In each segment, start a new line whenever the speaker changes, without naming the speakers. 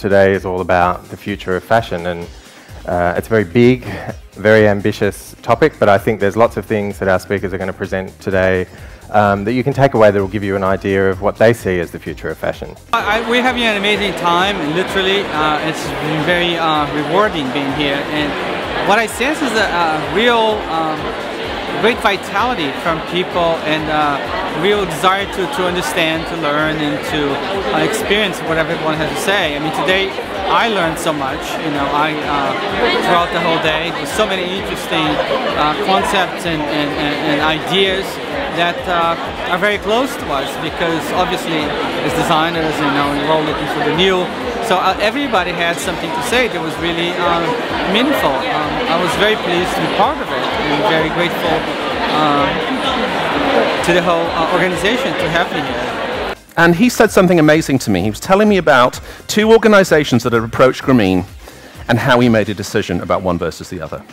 today is all about the future of fashion, and it's a very big, very ambitious topic, but I think there's lots of things that our speakers are going to present today that you can take away that will give you an idea of what they see as the future of fashion.
We're having an amazing time, and literally it's been very rewarding being here, and what I sense is a real great vitality from people and real desire to understand, to learn, and to experience what everyone has to say. I mean, today I learned so much, you know, throughout the whole day. There's so many interesting concepts and ideas that are very close to us, because obviously as designers, you know, we're all looking for the new. So everybody had something to say that was really meaningful. I was very pleased to be part of it, and very grateful to the whole organization to have me here.
And he said something amazing to me. He was telling me about two organizations that had approached Grameen and how he made a decision about one versus the other.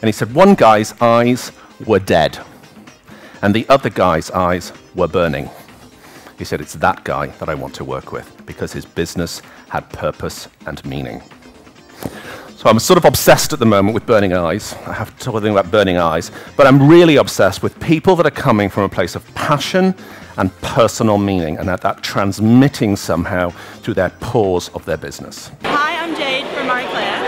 And he said one guy's eyes were dead, and the other guy's eyes were burning. He said, it's that guy that I want to work with, because his business had purpose and meaning. So I'm sort of obsessed at the moment with burning eyes. I have to talk about burning eyes, but I'm really obsessed with people that are coming from a place of passion and personal meaning, and that transmitting somehow through their pores of their business.
Hi, I'm Jade from Marie Claire.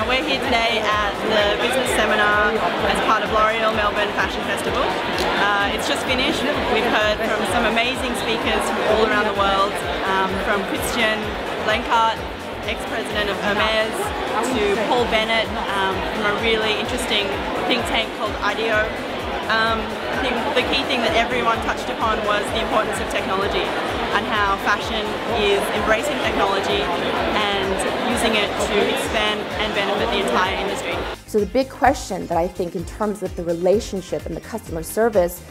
We're here today at the business seminar as part of L'Oreal Melbourne Fashion Festival. It's just finished. We've heard from some amazing speakers from all around the world, from Christian, Blanckaert, ex-president of Hermes, to Paul Bennett from a really interesting think tank called IDEO. I think the key thing that everyone touched upon was the importance of technology and how fashion is embracing technology and using it to expand and benefit the entire industry.
So the big question that I think in terms of the relationship and the customer service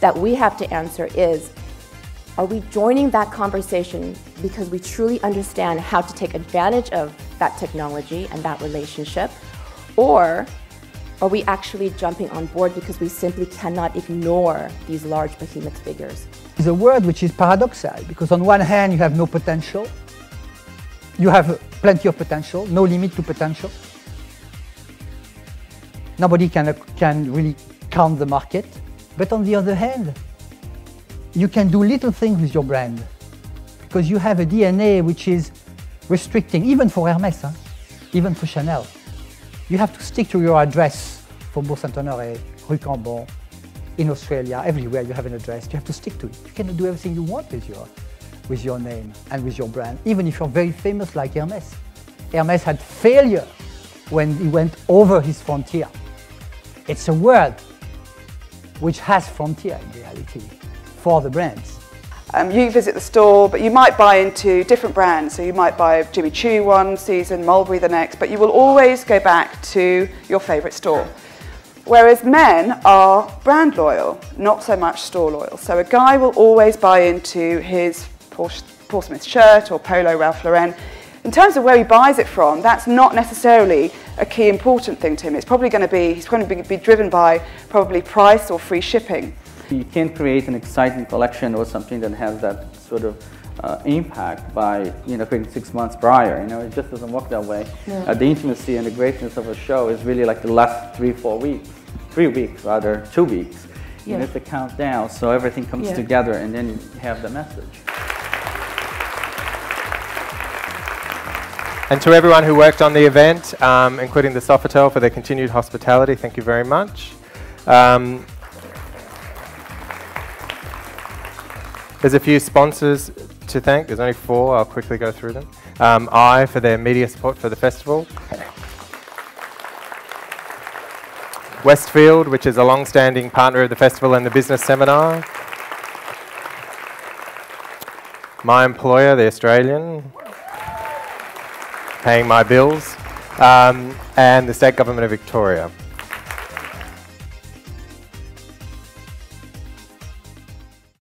that we have to answer is, are we joining that conversation because we truly understand how to take advantage of that technology and that relationship? Or are we actually jumping on board because we simply cannot ignore these large behemoth figures?
It's a word which is paradoxal, because on one hand you have no potential, you have plenty of potential, no limit to potential. Nobody can really count the market. But on the other hand, you can do little things with your brand, because you have a DNA which is restricting, even for Hermes, even for Chanel. You have to stick to your address for Bourg Saint-Honoré, Rue Cambon, in Australia, everywhere you have an address. You have to stick to it. You cannot do everything you want with your name and with your brand, even if you're very famous like Hermes. Hermes had failure when he went over his frontier. It's a world which has frontier in reality for the brands.
You visit the store, but you might buy into different brands. So you might buy Jimmy Choo one season, Mulberry the next, but you will always go back to your favourite store. Whereas men are brand loyal, not so much store loyal. So a guy will always buy into his Paul Smith shirt or Polo Ralph Lauren. In terms of where he buys it from, that's not necessarily a key important thing to him. It's probably going to be, he's going to be driven by probably price or free shipping.
You can't create an exciting collection or something that has that sort of impact by creating 6 months prior. It just doesn't work that way. Yeah. The intimacy and the greatness of a show is really like the last 3-4 weeks, 3 weeks rather, 2 weeks. Yeah. And it's a countdown, so everything comes together, and then you have the message.
And to everyone who worked on the event, including the Sofitel for their continued hospitality, thank you very much. There's a few sponsors to thank. There's only 4. I'll quickly go through them. I for their media support for the festival. Westfield, which is a long-standing partner of the festival and the business seminar. My employer, the Australian, paying my bills, and the State Government of Victoria.